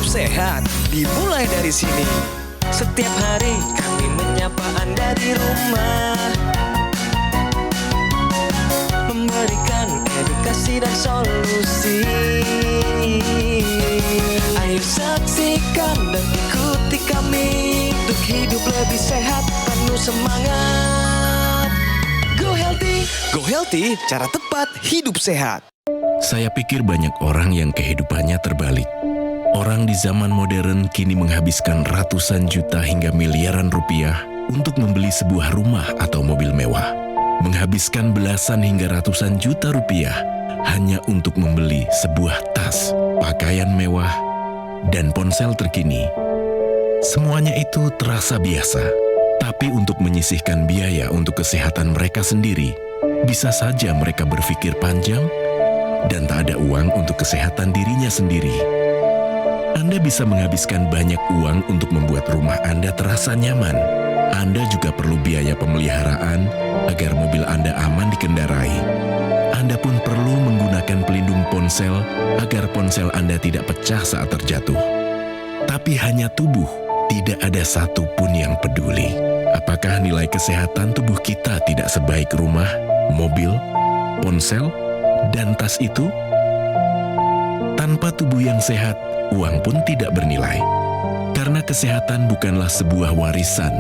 sehat dimulai dari sini. Setiap hari kami menyapa Anda di rumah, memberikan edukasi dan solusi. Ayo saksikan dan ikuti kami untuk hidup lebih sehat, penuh semangat. Go Healthy, cara tepat hidup sehat. Saya pikir banyak orang yang kehidupannya terbalik. Orang di zaman modern kini menghabiskan ratusan juta hingga miliaran rupiah untuk membeli sebuah rumah atau mobil mewah. Menghabiskan belasan hingga ratusan juta rupiah hanya untuk membeli sebuah tas, pakaian mewah, dan ponsel terkini. Semuanya itu terasa biasa, tapi untuk menyisihkan biaya untuk kesehatan mereka sendiri, bisa saja mereka berpikir panjang dan tak ada uang untuk kesehatan dirinya sendiri. Anda bisa menghabiskan banyak uang untuk membuat rumah Anda terasa nyaman. Anda juga perlu biaya pemeliharaan agar mobil Anda aman dikendarai. Anda pun perlu menggunakan pelindung ponsel agar ponsel Anda tidak pecah saat terjatuh. Tapi hanya tubuh, tidak ada satupun yang peduli. Apakah nilai kesehatan tubuh kita tidak sebaik rumah, mobil, ponsel, dan tas itu? Tanpa tubuh yang sehat, uang pun tidak bernilai. Karena kesehatan bukanlah sebuah warisan,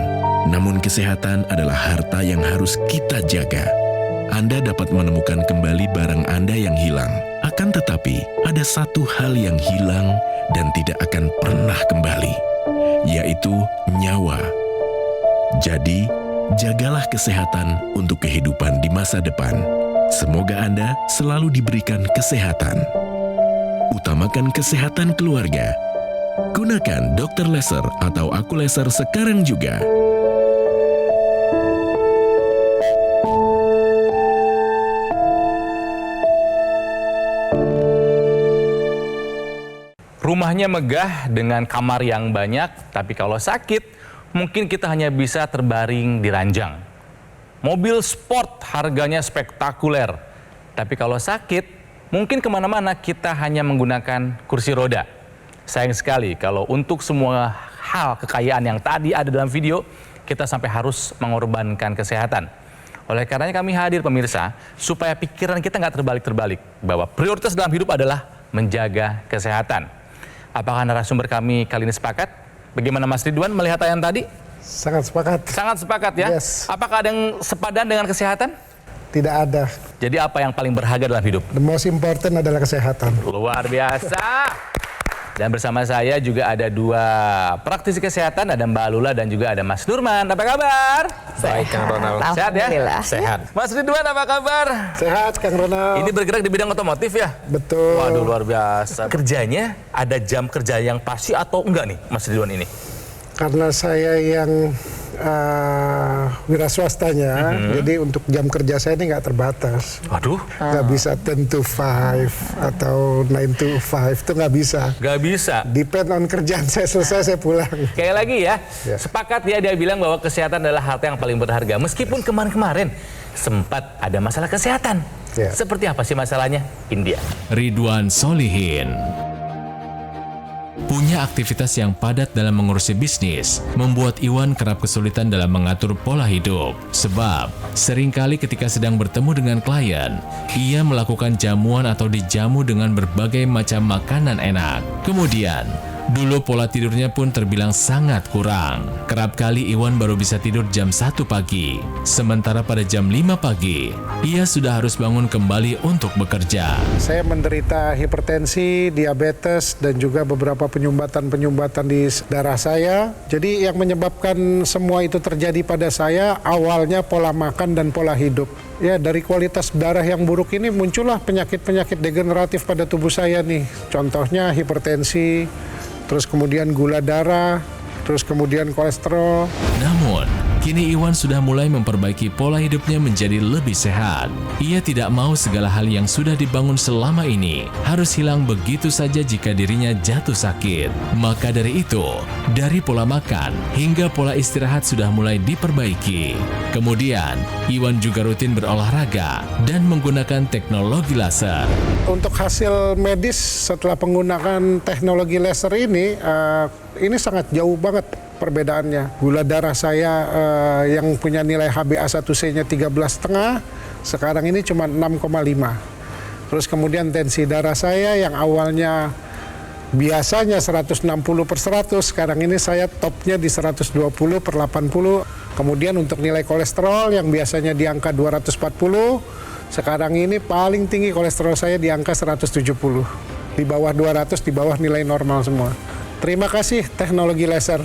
namun kesehatan adalah harta yang harus kita jaga. Anda dapat menemukan kembali barang Anda yang hilang. Akan tetapi, ada satu hal yang hilang dan tidak akan pernah kembali, yaitu nyawa. Jadi, jagalah kesehatan untuk kehidupan di masa depan. Semoga Anda selalu diberikan kesehatan. Utamakan kesehatan keluarga. Gunakan Dr. Laser atau Aku Laser sekarang juga. Rumahnya megah dengan kamar yang banyak, tapi kalau sakit, mungkin kita hanya bisa terbaring di ranjang. Mobil sport harganya spektakuler, tapi kalau sakit, mungkin kemana-mana kita hanya menggunakan kursi roda. Sayang sekali kalau untuk semua hal kekayaan yang tadi ada dalam video, kita sampai harus mengorbankan kesehatan. Oleh karenanya kami hadir pemirsa, supaya pikiran kita nggak terbalik-terbalik, bahwa prioritas dalam hidup adalah menjaga kesehatan. Apakah narasumber kami kali ini sepakat? Bagaimana Mas Ridwan melihat tayangan tadi? Sangat sepakat. Sangat sepakat ya? Yes. Apakah ada yang sepadan dengan kesehatan? Tidak ada. Jadi apa yang paling berharga dalam hidup? The most important adalah kesehatan. Luar biasa. Dan bersama saya juga ada dua praktisi kesehatan, ada Mbak Lula dan juga ada Mas Nurman. Apa kabar? Baik, Kang Ronald. Sehat ya? Sehat. Mas Ridwan apa kabar? Sehat, Kang Ronald. Ini bergerak di bidang otomotif ya? Betul. Waduh, luar biasa. Kerjanya ada jam kerja yang pasti atau enggak nih Mas Ridwan ini? Karena saya yang wira swastanya, jadi untuk jam kerja saya ini nggak terbatas. Waduh. Nggak bisa 10 to 5 atau 9 to 5, itu nggak bisa. Nggak bisa. Depend on kerjaan saya selesai, saya pulang. Kayak lagi ya, Ya. sepakat ya dia bilang bahwa kesehatan adalah harta yang paling berharga. Meskipun kemarin-kemarin sempat ada masalah kesehatan. Ya. Seperti apa sih masalahnya? India. Ridwan Solihin punya aktivitas yang padat dalam mengurusi bisnis, membuat Iwan kerap kesulitan dalam mengatur pola hidup. Sebab, seringkali ketika sedang bertemu dengan klien, ia melakukan jamuan atau dijamu dengan berbagai macam makanan enak. Kemudian, dulu pola tidurnya pun terbilang sangat kurang. Kerap kali Iwan baru bisa tidur jam 1 pagi. Sementara pada jam 5 pagi, ia sudah harus bangun kembali untuk bekerja. Saya menderita hipertensi, diabetes, dan juga beberapa penyumbatan-penyumbatan di darah saya. Jadi yang menyebabkan semua itu terjadi pada saya, awalnya pola makan dan pola hidup. Ya, dari kualitas darah yang buruk ini muncullah penyakit-penyakit degeneratif pada tubuh saya nih. Contohnya hipertensi, terus kemudian gula darah, terus kemudian kolesterol. Namun, Kini Iwan sudah mulai memperbaiki pola hidupnya menjadi lebih sehat. Ia tidak mau segala hal yang sudah dibangun selama ini harus hilang begitu saja jika dirinya jatuh sakit. Maka dari itu, dari pola makan hingga pola istirahat sudah mulai diperbaiki. Kemudian, Iwan juga rutin berolahraga dan menggunakan teknologi laser. Untuk hasil medis setelah penggunaan teknologi laser ini sangat jauh banget perbedaannya. Gula darah saya yang punya nilai HbA1c-nya 13,5, sekarang ini cuma 6,5. Terus kemudian tensi darah saya yang awalnya biasanya 160/100, sekarang ini saya topnya di 120/80. Kemudian untuk nilai kolesterol yang biasanya di angka 240, sekarang ini paling tinggi kolesterol saya di angka 170. Di bawah 200, di bawah nilai normal semua. Terima kasih teknologi laser.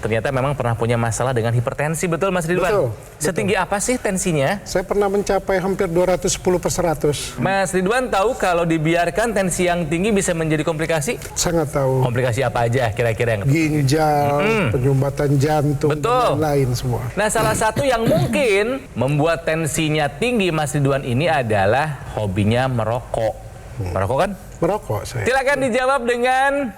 Ternyata memang pernah punya masalah dengan hipertensi, betul Mas Ridwan? Betul. Setinggi apa sih tensinya? Saya pernah mencapai hampir 210/100. Mas Ridwan tahu kalau dibiarkan tensi yang tinggi bisa menjadi komplikasi? Sangat tahu. Komplikasi apa aja kira-kira yang Ginjal, penyumbatan jantung, Betul. dan lain semua. Nah, salah satu yang mungkin membuat tensinya tinggi Mas Ridwan ini adalah hobinya merokok. Merokok kan? Merokok saya. Silakan dijawab dengan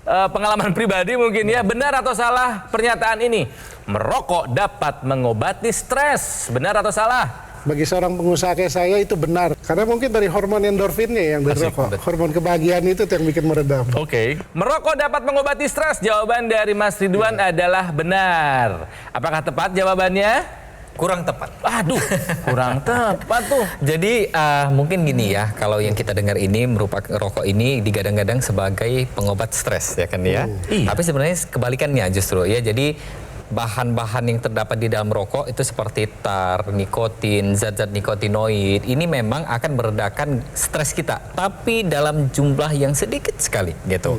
pengalaman pribadi mungkin ya. Benar atau salah pernyataan ini? Merokok dapat mengobati stres. Benar atau salah? Bagi seorang pengusaha kayak saya itu benar. Karena mungkin dari hormon endorfinnya yang dari rokok. Hormon kebahagiaan itu yang bikin meredam. Oke. Merokok dapat mengobati stres. Jawaban dari Mas Ridwan adalah benar. Apakah tepat jawabannya? Kurang tepat. Aduh, kurang tepat tuh. Jadi mungkin gini ya, kalau yang kita dengar ini merupakan rokok ini digadang-gadang sebagai pengobat stres ya kan ya. Iya. Tapi sebenarnya kebalikannya justru ya. Jadi bahan-bahan yang terdapat di dalam rokok itu seperti tar, nikotin, zat-zat nikotinoid ini memang akan meredakan stres kita, tapi dalam jumlah yang sedikit sekali gitu.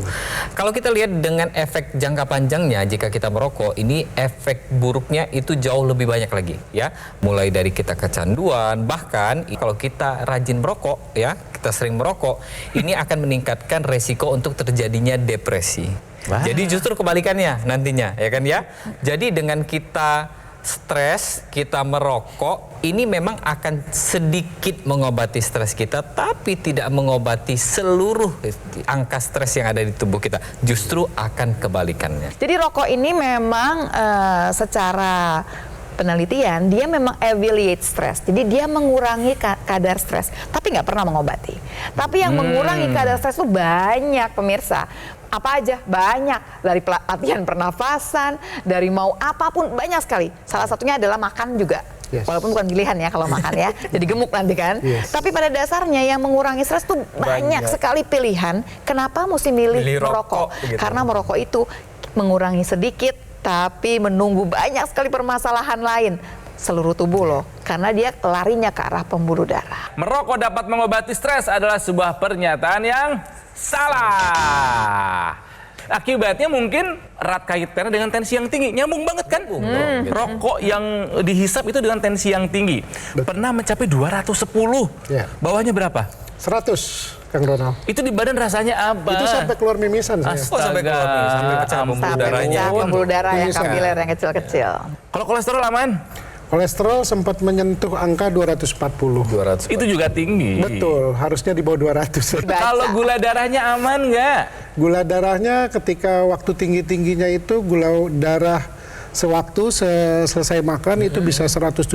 Kalau kita lihat dengan efek jangka panjangnya, jika kita merokok, ini efek buruknya itu jauh lebih banyak lagi ya. Mulai dari kita kecanduan, bahkan kalau kita rajin merokok ya, kita sering merokok, ini akan meningkatkan resiko untuk terjadinya depresi. Wah. Jadi justru kebalikannya nantinya, ya kan ya. Jadi dengan kita stres, kita merokok, ini memang akan sedikit mengobati stres kita, tapi tidak mengobati seluruh angka stres yang ada di tubuh kita. Justru akan kebalikannya. Jadi rokok ini memang secara penelitian dia memang alleviate stres. Jadi dia mengurangi kadar stres, tapi nggak pernah mengobati. Tapi yang mengurangi kadar stres itu banyak pemirsa. Apa aja? Banyak. Dari latihan pernafasan, dari mau apapun, banyak sekali. Salah satunya adalah makan juga. Yes. Walaupun bukan pilihan ya kalau makan ya. Jadi gemuk nanti kan. Yes. Tapi pada dasarnya yang mengurangi stres tuh banyak sekali pilihan. Kenapa mesti milih merokok? Gitu. Karena merokok itu mengurangi sedikit, tapi menunggu banyak sekali permasalahan lain seluruh tubuh loh, karena dia larinya ke arah pembuluh darah. Merokok dapat mengobati stres adalah sebuah pernyataan yang salah. Akibatnya mungkin erat kaitannya dengan tensi yang tinggi. Nyambung banget kan? Rokok yang dihisap itu dengan tensi yang tinggi. Pernah mencapai 210. Ya. Bawahnya berapa? 100, Kang Ronald. Itu di badan rasanya apa? Itu sampai keluar mimisan saya. Oh, sampai keluar nih, sampai pecah pembuluh Sampai darahnya. pecah pembuluh darah yang Bisa. kapiler yang kecil-kecil. Kalau kolesterol aman? Kolesterol sempat menyentuh angka 240. 200. Itu juga tinggi. Betul, harusnya di bawah 200. Baca. Kalau gula darahnya aman nggak? Gula darahnya ketika waktu tinggi-tingginya itu gula darah sewaktu selesai makan itu bisa 170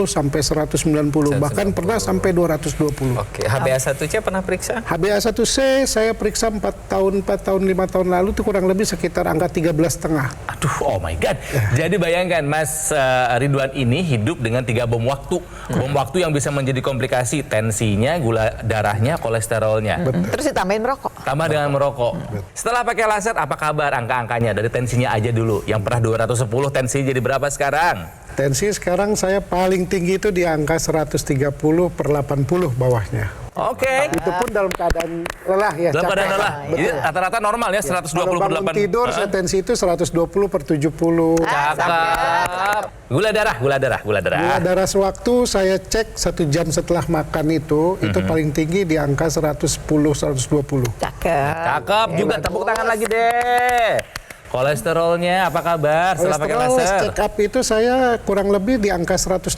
sampai 190, bahkan pernah sampai 220. Oke, HbA1c pernah periksa? HbA1c saya periksa 4 tahun 5 tahun lalu itu kurang lebih sekitar angka 13,5. Aduh, oh my God. Jadi bayangkan Mas Ridwan ini hidup dengan 3 bom waktu. Bom waktu yang bisa menjadi komplikasi. Tensinya, gula darahnya, kolesterolnya. Terus ditambahin merokok. Tambah dengan merokok. Setelah pakai laser, apa kabar angka-angkanya? Dari tensinya aja dulu. Yang pernah 210, tensi jadi berapa sekarang? Tensi sekarang saya paling tinggi itu di angka 130/80 bawahnya. Oke. Itu pun dalam keadaan lelah ya. Dalam keadaan capek. lelah. Jadi rata-rata normal ya, 120 Kalau per bangun 8. tidur saya tensi itu 120/70. Cakep. Gula darah. Gula darah sewaktu saya cek 1 jam setelah makan itu paling tinggi di angka 110/120. Cakep. Cakep juga, tepuk tangan lagi deh. Kolesterolnya apa kabar setelah pakai Kolesterol laser? check up itu saya kurang lebih di angka 160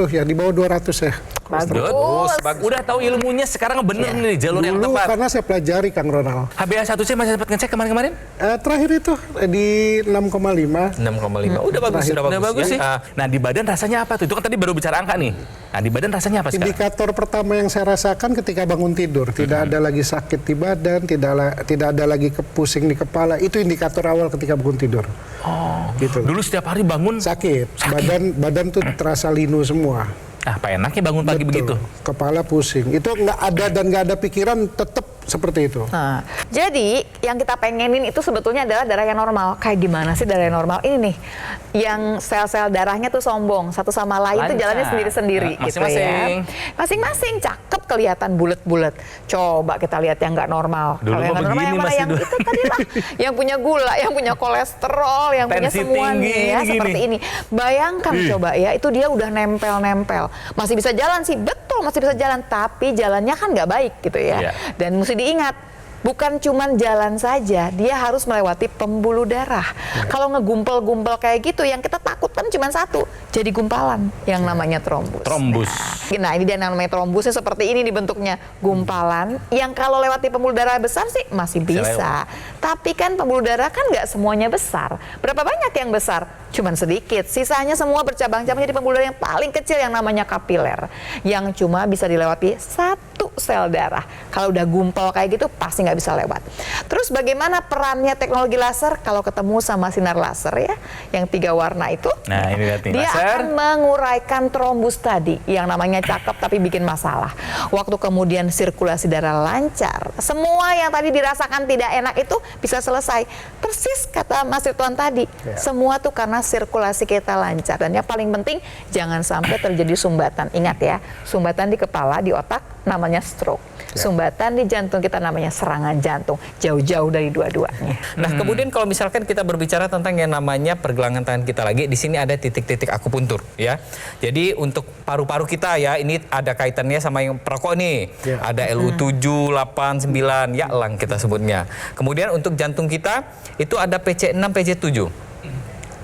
ya, di bawah 200 ya. Bagus. Udah tahu ilmunya sekarang bener nih jalur yang Dulu tepat. karena saya pelajari Kang Ronald. HbA1c masih sempat ngecek kemarin-kemarin? Terakhir itu di 6,5. 6,5. Udah bagus, Terakhir. Udah bagus ya. sih. Nah di badan rasanya apa tuh? Itu kan tadi baru bicara angka nih. Nah di badan rasanya apa sekarang? Indikator pertama yang saya rasakan ketika bangun tidur, tidak ada lagi sakit di badan, tidak ada lagi pusing di kepala. Itu indikator awal ketika bangun tidur. Oh, gitu. Dulu setiap hari bangun Sakit. Badan tuh terasa linu semua. apa enaknya bangun pagi Betul. begitu? Kepala pusing. Itu nggak ada dan nggak ada pikiran, tetap seperti itu. Nah, jadi yang kita pengenin itu sebetulnya adalah darah yang normal. Kayak gimana sih darah yang normal? Ini nih, yang sel-sel darahnya tuh sombong, satu sama lain tuh Lancar. jalannya sendiri-sendiri gitu Masing-masing. ya. Masing-masing cakep, kelihatan bulat-bulat. Coba kita lihat yang nggak normal. Dulu Kalau yang mah nggak normal begini, yang mana? Mas, Yang dulu. itu tadi lah, yang punya gula, yang punya kolesterol, yang punya Tensi semua tinggi, nih ya, gini. seperti ini. Bayangkan coba ya, itu dia udah nempel-nempel. Masih bisa jalan sih, betul masih bisa jalan, tapi jalannya kan nggak baik gitu ya. Iya. Dan mesti diingat, bukan cuman jalan saja, dia harus melewati pembuluh darah. Kalau ngegumpel-gumpel kayak gitu, yang kita takutkan cuma satu, jadi gumpalan yang namanya trombus. Trombus. Nah, ini dia namanya trombusnya seperti ini dibentuknya, gumpalan. Yang kalau lewati pembuluh darah besar sih masih bisa. Tapi kan pembuluh darah kan nggak semuanya besar. Berapa banyak yang besar? Cuman sedikit. Sisanya semua bercabang-cabang jadi pembuluh darah yang paling kecil yang namanya kapiler. Yang cuma bisa dilewati satu sel darah. Kalau udah gumpal kayak gitu pasti nggak bisa lewat. Terus bagaimana perannya teknologi laser kalau ketemu sama sinar laser ya, yang 3 warna itu? Nah, ini lihat nih, Dia laser. akan menguraikan trombus tadi yang namanya cakep tapi bikin masalah. Waktu kemudian sirkulasi darah lancar, semua yang tadi dirasakan tidak enak itu bisa selesai. Persis kata Mas Ridwan tadi, semua tuh karena sirkulasi kita lancar. Dan yang paling penting jangan sampai terjadi sumbatan. Ingat ya, sumbatan di kepala, di otak namanya stroke. Sumbatan di jantung kita namanya serangan jantung. Jauh-jauh dari dua-duanya. Nah, kemudian kalau misalkan kita berbicara tentang yang namanya pergelangan tangan kita lagi, di sini ada titik-titik akupuntur ya. Jadi untuk paru-paru kita ya, ini ada kaitannya sama yang perokok nih. Ada LU7, 8, 9, ya elang kita sebutnya. Kemudian untuk jantung kita itu ada PC6, PC7.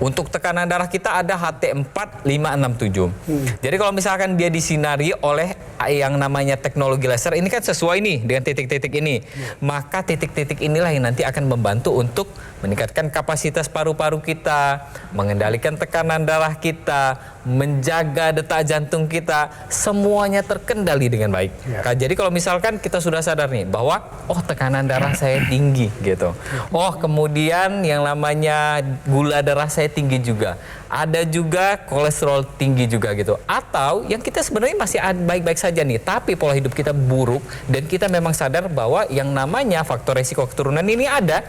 Untuk tekanan darah kita ada HT4, 5, 6, 7. Jadi kalau misalkan dia disinari oleh yang namanya teknologi laser, ini kan sesuai nih dengan titik-titik ini. Maka titik-titik inilah yang nanti akan membantu untuk meningkatkan kapasitas paru-paru kita, mengendalikan tekanan darah kita, menjaga detak jantung kita, semuanya terkendali dengan baik. Jadi kalau misalkan kita sudah sadar nih bahwa oh tekanan darah saya tinggi gitu. Oh kemudian yang namanya gula darah saya tinggi juga. Ada juga kolesterol tinggi juga gitu. Atau yang kita sebenarnya masih baik-baik saja nih, tapi pola hidup kita buruk dan kita memang sadar bahwa yang namanya faktor resiko keturunan ini ada.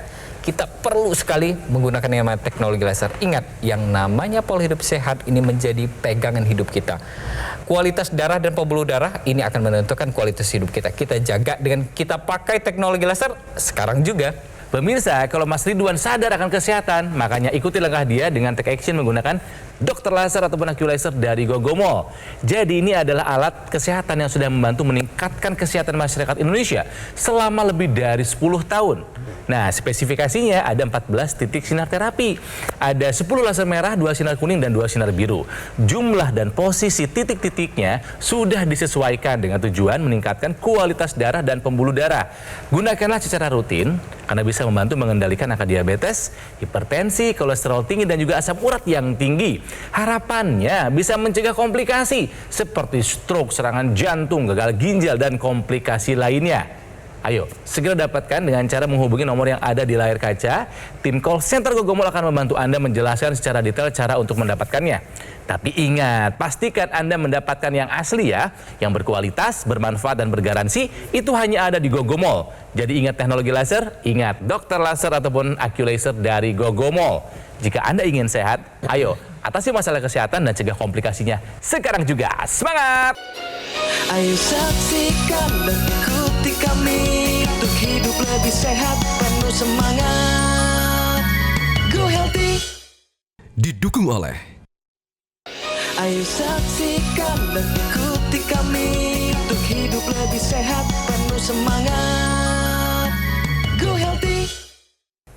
Kita perlu sekali menggunakan yang namanya teknologi laser. Ingat, yang namanya pola hidup sehat ini menjadi pegangan hidup kita. Kualitas darah dan pembuluh darah ini akan menentukan kualitas hidup kita. Kita jaga dengan kita pakai teknologi laser sekarang juga. Pemirsa, kalau Mas Ridwan sadar akan kesehatan, makanya ikuti langkah dia dengan take action menggunakan dokter laser ataupun AccuLaser dari Gogomall. Jadi ini adalah alat kesehatan yang sudah membantu meningkatkan kesehatan masyarakat Indonesia selama lebih dari 10 tahun. Nah, spesifikasinya ada 14 titik sinar terapi. Ada 10 laser merah, 2 sinar kuning, dan 2 sinar biru. Jumlah dan posisi titik-titiknya sudah disesuaikan dengan tujuan meningkatkan kualitas darah dan pembuluh darah. Gunakanlah secara rutin karena bisa membantu mengendalikan angka diabetes, hipertensi, kolesterol tinggi, dan juga asam urat yang tinggi. Harapannya bisa mencegah komplikasi seperti stroke, serangan jantung, gagal ginjal, dan komplikasi lainnya. Ayo, segera dapatkan dengan cara menghubungi nomor yang ada di layar kaca. Tim call center Gogomall akan membantu Anda menjelaskan secara detail cara untuk mendapatkannya. Tapi ingat, pastikan Anda mendapatkan yang asli ya, yang berkualitas, bermanfaat, dan bergaransi. Itu hanya ada di Gogomall. Jadi ingat teknologi laser, ingat dokter laser ataupun AccuLaser dari Gogomall. Jika Anda ingin sehat, ayo atasi masalah kesehatan dan cegah komplikasinya sekarang juga. Semangat! Ayo saksikan dan ikuti kami untuk hidup lebih sehat, penuh semangat. Go Healthy. Didukung oleh Ayo saksikan dan ikuti kami untuk hidup lebih sehat, penuh semangat. Go Healthy.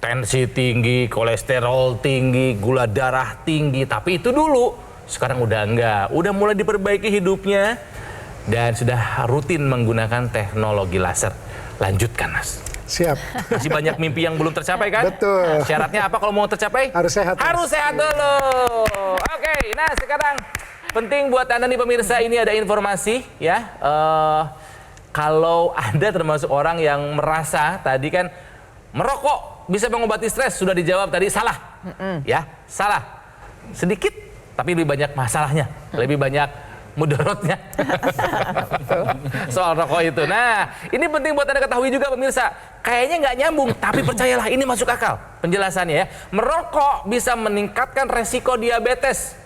tensi tinggi, kolesterol tinggi, gula darah tinggi. Tapi itu dulu, sekarang udah enggak. Udah mulai diperbaiki hidupnya dan sudah rutin menggunakan teknologi laser. Lanjutkan, Mas. Siap. Masih banyak mimpi yang belum tercapai kan? Betul. Syaratnya apa kalau mau tercapai? Harus sehat, Mas. Harus sehat dulu. Oke, nah sekarang penting buat Anda nih pemirsa, ini ada informasi ya. Kalau Anda termasuk orang yang merasa tadi kan merokok bisa mengobati stres, sudah dijawab tadi salah. Ya, salah. Sedikit tapi lebih banyak masalahnya, lebih banyak mudorotnya. Soal rokok itu. Nah, ini penting buat Anda ketahui juga pemirsa. Kayaknya nggak nyambung, tapi percayalah ini masuk akal penjelasannya ya. Merokok bisa meningkatkan resiko diabetes.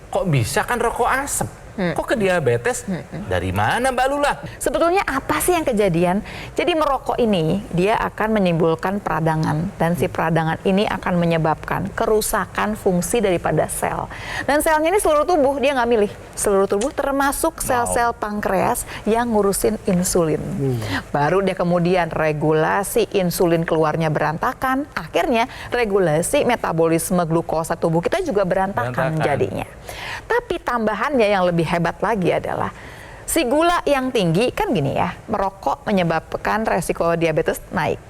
Kok bisa kan rokok asap? Kok ke diabetes? Dari mana Mbak Lula? Sebetulnya apa sih yang kejadian? Jadi merokok ini dia akan menimbulkan peradangan dan si peradangan ini akan menyebabkan kerusakan fungsi daripada sel. Dan selnya ini seluruh tubuh, dia nggak milih. Seluruh tubuh termasuk sel-sel pankreas yang ngurusin insulin. Baru dia kemudian regulasi insulin keluarnya berantakan, akhirnya regulasi metabolisme glukosa tubuh kita juga berantakan jadinya. Tapi tambahannya yang lebih hebat lagi adalah si gula yang tinggi kan gini ya, merokok menyebabkan resiko diabetes naik.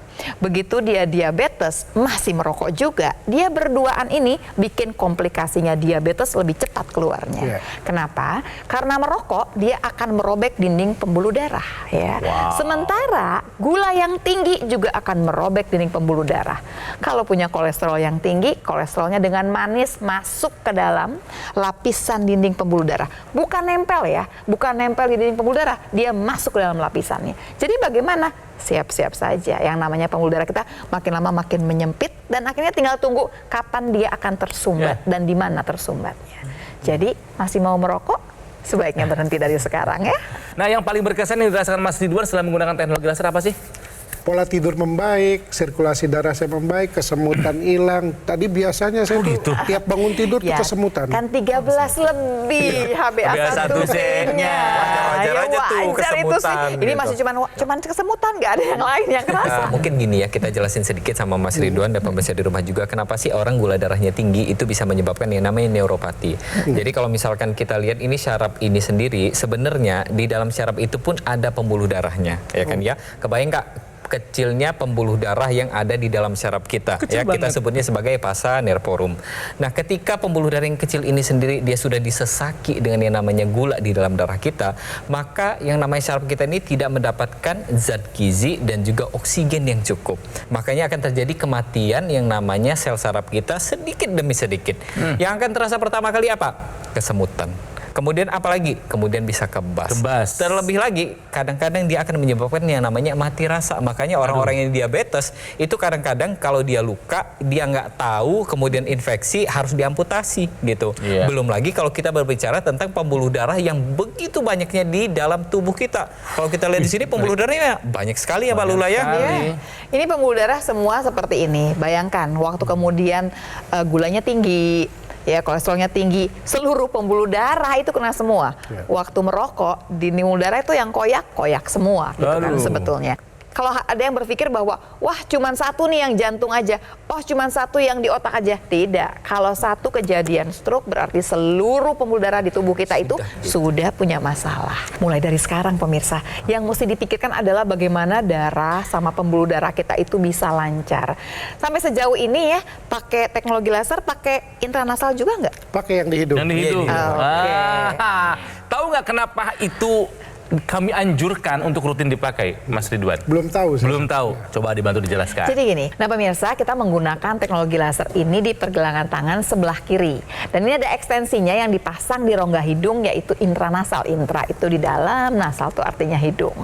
Begitu dia diabetes masih merokok juga, dia berduaan ini bikin komplikasinya diabetes lebih cepat keluarnya. Kenapa? Karena merokok dia akan merobek dinding pembuluh darah ya. Sementara gula yang tinggi juga akan merobek dinding pembuluh darah. Kalau punya kolesterol yang tinggi, kolesterolnya dengan manis masuk ke dalam lapisan dinding pembuluh darah. Bukan nempel ya, bukan nempel di dinding pembuluh darah, dia masuk ke dalam lapisannya. Jadi bagaimana? Siap-siap saja. Yang namanya pembuluh darah kita makin lama makin menyempit dan akhirnya tinggal tunggu kapan dia akan tersumbat dan di mana tersumbatnya. Jadi masih mau merokok? Sebaiknya berhenti dari sekarang ya. Nah, yang paling berkesan yang dirasakan Mas Ridwan setelah menggunakan teknologi laser apa sih? Pola tidur membaik, sirkulasi darah saya membaik, kesemutan hilang. Tadi biasanya saya tuh tiap bangun tidur tuh kesemutan. Kan 13 lebih HbA1c-nya. Wajar aja tuh kesemutan. Ini masih cuman kesemutan, nggak ada yang lain yang kerasa. Mungkin gini ya, kita jelasin sedikit sama Mas Ridwan dan pemirsa di rumah juga, kenapa sih orang gula darahnya tinggi itu bisa menyebabkan yang namanya neuropati. Jadi kalau misalkan kita lihat ini syaraf ini sendiri, sebenarnya di dalam syaraf itu pun ada pembuluh darahnya, ya kan ya. Kebayang Kak, kecilnya pembuluh darah yang ada di dalam syaraf kita. Kecil ya, kita sebutnya sebagai pasa nervorum. Nah, ketika pembuluh darah yang kecil ini sendiri dia sudah disesaki dengan yang namanya gula di dalam darah kita, maka yang namanya syaraf kita ini tidak mendapatkan zat gizi dan juga oksigen yang cukup. Makanya akan terjadi kematian yang namanya sel saraf kita sedikit demi sedikit. Yang akan terasa pertama kali apa? Kesemutan. Kemudian apalagi? Kemudian bisa kebas. Terlebih lagi, kadang-kadang dia akan menyebabkan yang namanya mati rasa. Makanya orang-orang yang diabetes itu kadang-kadang kalau dia luka, dia nggak tahu, kemudian infeksi harus diamputasi gitu. Belum lagi kalau kita berbicara tentang pembuluh darah yang begitu banyaknya di dalam tubuh kita. Kalau kita lihat di sini pembuluh darahnya banyak sekali ya Mbak Lula ya. Ini pembuluh darah semua seperti ini. Bayangkan waktu kemudian gulanya tinggi, ya kolesterolnya tinggi, seluruh pembuluh darah itu kena semua. Waktu merokok, di pembuluh darah itu yang koyak semua gitu kan sebetulnya. Kalau ada yang berpikir bahwa wah cuman satu nih yang jantung aja, oh cuman satu yang di otak aja. Tidak, kalau satu kejadian stroke berarti seluruh pembuluh darah di tubuh kita itu sudah punya masalah. Mulai dari sekarang pemirsa, yang mesti dipikirkan adalah bagaimana darah sama pembuluh darah kita itu bisa lancar. Sampai sejauh ini ya, pakai teknologi laser, pakai intranasal juga nggak? Pakai yang di hidung. Yang di hidung. Tahu nggak kenapa itu kami anjurkan untuk rutin dipakai, Mas Ridwan? Belum tahu. Belum tahu. Coba dibantu dijelaskan. Jadi gini, nah pemirsa, kita menggunakan teknologi laser ini di pergelangan tangan sebelah kiri. Dan ini ada ekstensinya yang dipasang di rongga hidung, yaitu intranasal. Intra itu di dalam, nasal itu artinya hidung.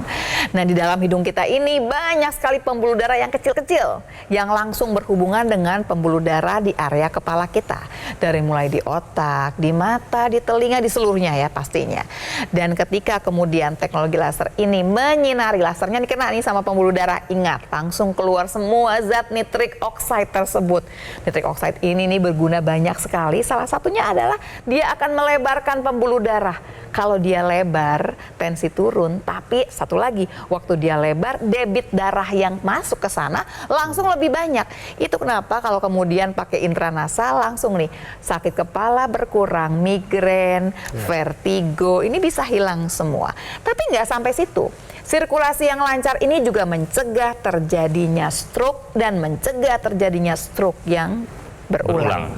Nah, di dalam hidung kita ini banyak sekali pembuluh darah yang kecil-kecil yang langsung berhubungan dengan pembuluh darah di area kepala kita. Dari mulai di otak, di mata, di telinga, di seluruhnya ya pastinya. Dan ketika kemudian kemudian teknologi laser ini menyinari, lasernya dikena nih sama pembuluh darah, ingat langsung keluar semua zat nitrik oxide tersebut. Nitrik oxide ini nih berguna banyak sekali, salah satunya adalah dia akan melebarkan pembuluh darah. Kalau dia lebar, tensi turun, tapi satu lagi, waktu dia lebar, debit darah yang masuk ke sana langsung lebih banyak. Itu kenapa kalau kemudian pakai intranasal langsung nih, sakit kepala berkurang, migrain, vertigo, ini bisa hilang semua. Tapi nggak sampai situ. Sirkulasi yang lancar ini juga mencegah terjadinya stroke dan mencegah terjadinya stroke yang berulang.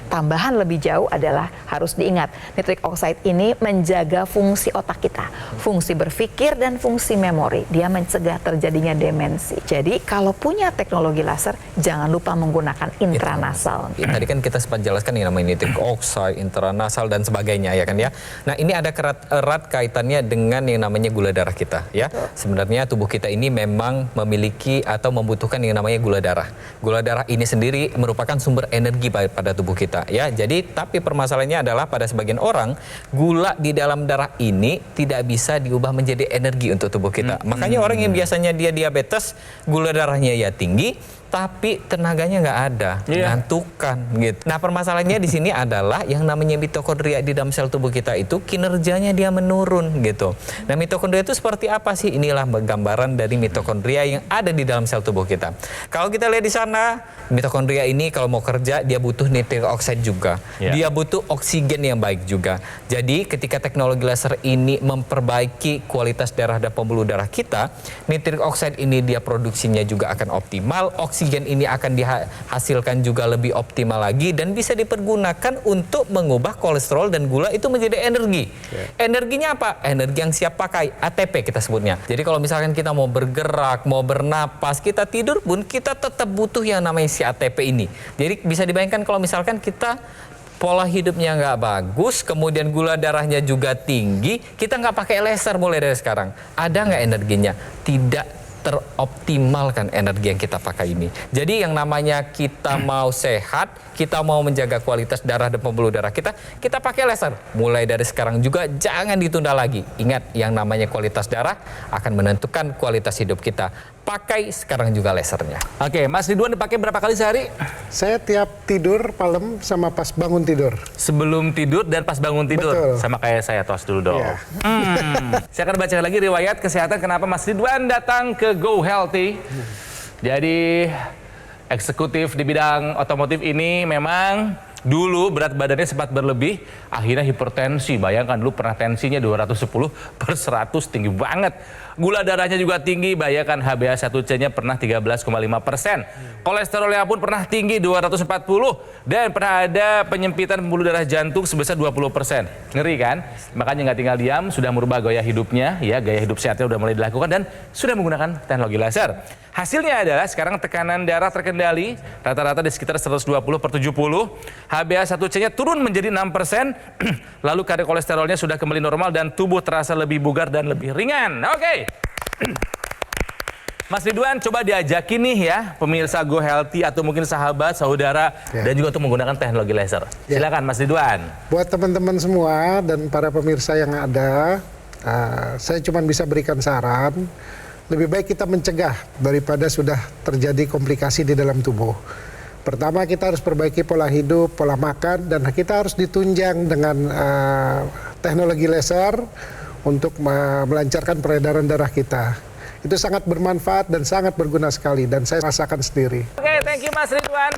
Tambahan lebih jauh adalah harus diingat, nitrik oxide ini menjaga fungsi otak kita, fungsi berpikir dan fungsi memori. Dia mencegah terjadinya demensi. Jadi kalau punya teknologi laser, jangan lupa menggunakan intranasal. Tadi kan kita sempat jelaskan yang namanya nitrik oxide, intranasal dan sebagainya ya kan ya. Nah ini ada erat kaitannya dengan yang namanya gula darah kita ya. Sebenarnya tubuh kita ini memang memiliki atau membutuhkan yang namanya gula darah. Gula darah ini sendiri merupakan sumber energi pada tubuh kita ya. Jadi tapi permasalahannya adalah pada sebagian orang gula di dalam darah ini tidak bisa diubah menjadi energi untuk tubuh kita. Makanya orang yang biasanya dia diabetes, gula darahnya ya tinggi tapi tenaganya nggak ada, ngantukan gitu. Nah permasalahannya di sini adalah yang namanya mitokondria di dalam sel tubuh kita itu kinerjanya dia menurun gitu. Nah mitokondria itu seperti apa sih? Inilah gambaran dari mitokondria yang ada di dalam sel tubuh kita. Kalau kita lihat di sana, mitokondria ini kalau mau kerja dia butuh nitrik oxide juga, dia butuh oksigen yang baik juga. Jadi ketika teknologi laser ini memperbaiki kualitas darah dan pembuluh darah kita, nitrik oxide ini dia produksinya juga akan optimal. Oksigen ini akan dihasilkan juga lebih optimal lagi dan bisa dipergunakan untuk mengubah kolesterol dan gula itu menjadi energi. Energinya apa? Energi yang siap pakai, ATP kita sebutnya. Jadi kalau misalkan kita mau bergerak, mau bernapas, kita tidur pun kita tetap butuh yang namanya si ATP ini. Jadi bisa dibayangkan kalau misalkan kita pola hidupnya nggak bagus, kemudian gula darahnya juga tinggi, kita nggak pakai laser mulai dari sekarang. Ada nggak energinya? Tidak teroptimalkan energi yang kita pakai ini. Jadi yang namanya kita mau sehat, kita mau menjaga kualitas darah dan pembuluh darah kita pakai laser. Mulai dari sekarang juga jangan ditunda lagi. Ingat, yang namanya kualitas darah akan menentukan kualitas hidup kita. Pakai sekarang juga lasernya. Oke, Mas Ridwan dipakai berapa kali sehari? Saya tiap tidur malam sama pas bangun tidur. Sebelum tidur dan pas bangun tidur. Betul. Sama kayak saya, tos dulu dong. Iya. Saya akan baca lagi riwayat kesehatan kenapa Mas Ridwan datang ke Go Healthy. Jadi eksekutif di bidang otomotif ini memang dulu berat badannya sempat berlebih, akhirnya hipertensi. Bayangkan dulu pernah tensinya 210/100, tinggi banget. Gula darahnya juga tinggi, bayangkan HbA1c-nya pernah 13,5%. Kolesterolnya pun pernah tinggi 240 dan pernah ada penyempitan pembuluh darah jantung sebesar 20%. Ngeri kan? Makanya nggak tinggal diam, sudah merubah gaya hidupnya, ya gaya hidup sehatnya udah mulai dilakukan dan sudah menggunakan teknologi laser. Hasilnya adalah sekarang tekanan darah terkendali, rata-rata di sekitar 120/70. HbA1c-nya turun menjadi 6%, lalu kadar kolesterolnya sudah kembali normal dan tubuh terasa lebih bugar dan lebih ringan. Oke. Mas Ridwan coba diajakin nih ya pemirsa Go Healthy atau mungkin sahabat, saudara dan juga untuk menggunakan teknologi laser. Silakan Mas Ridwan. Buat teman-teman semua dan para pemirsa yang ada, saya cuma bisa berikan saran, lebih baik kita mencegah daripada sudah terjadi komplikasi di dalam tubuh. Pertama kita harus perbaiki pola hidup, pola makan, dan kita harus ditunjang dengan teknologi laser untuk melancarkan peredaran darah kita. Itu sangat bermanfaat dan sangat berguna sekali, dan saya rasakan sendiri. Oke, thank you Mas Ridwan.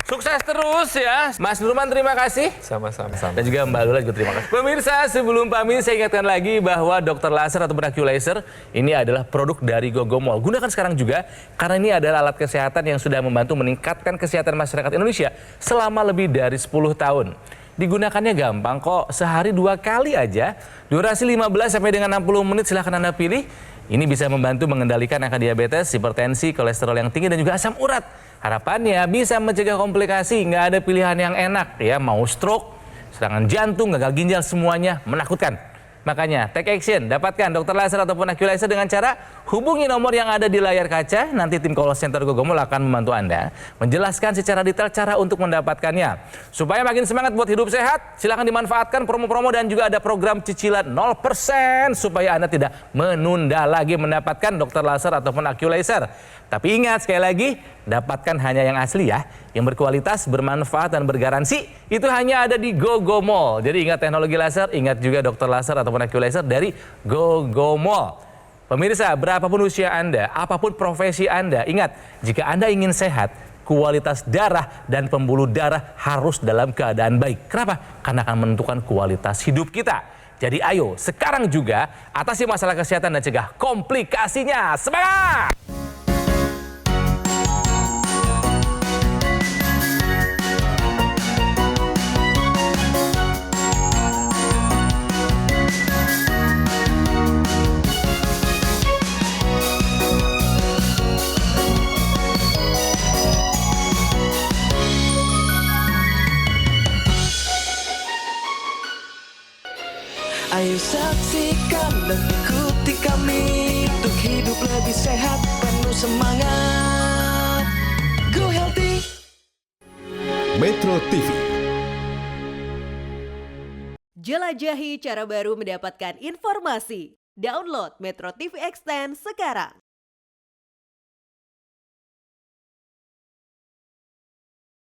Sukses terus ya. Mas Nurman terima kasih. Sama-sama. Dan juga Mbak Lula juga terima kasih. Pemirsa, sebelum pamit saya ingatkan lagi bahwa Dr. Laser atau Brachylaser Laser ini adalah produk dari Gogomol. Gunakan sekarang juga karena ini adalah alat kesehatan yang sudah membantu meningkatkan kesehatan masyarakat Indonesia selama lebih dari 10 tahun. Digunakannya gampang kok, sehari 2 kali aja. Durasi 15 sampai dengan 60 menit, silahkan Anda pilih. Ini bisa membantu mengendalikan angka diabetes, hipertensi, kolesterol yang tinggi dan juga asam urat. Harapannya bisa mencegah komplikasi, nggak ada pilihan yang enak ya, mau stroke, serangan jantung, gagal ginjal, semuanya menakutkan. Makanya, take action, dapatkan dokter laser ataupun Aculaser dengan cara hubungi nomor yang ada di layar kaca. Nanti tim call center Gogomol akan membantu Anda menjelaskan secara detail cara untuk mendapatkannya. Supaya makin semangat buat hidup sehat, silakan dimanfaatkan promo-promo dan juga ada program cicilan 0% supaya Anda tidak menunda lagi mendapatkan dokter laser ataupun Aculaser. Tapi ingat sekali lagi, dapatkan hanya yang asli ya, yang berkualitas, bermanfaat dan bergaransi. Itu hanya ada di Gogomol. Jadi ingat teknologi laser, ingat juga dokter laser ataupun Aculaser dari Gogomol. Pemirsa, berapapun usia Anda, apapun profesi Anda, ingat jika Anda ingin sehat, kualitas darah dan pembuluh darah harus dalam keadaan baik. Kenapa? Karena akan menentukan kualitas hidup kita. Jadi ayo sekarang juga atasi masalah kesehatan dan cegah komplikasinya. Semangat! Ayo saksikan dan ikuti kami untuk hidup lebih sehat, penuh semangat. Go Healthy. Metro TV. Jelajahi cara baru mendapatkan informasi. Download Metro TV Extend sekarang.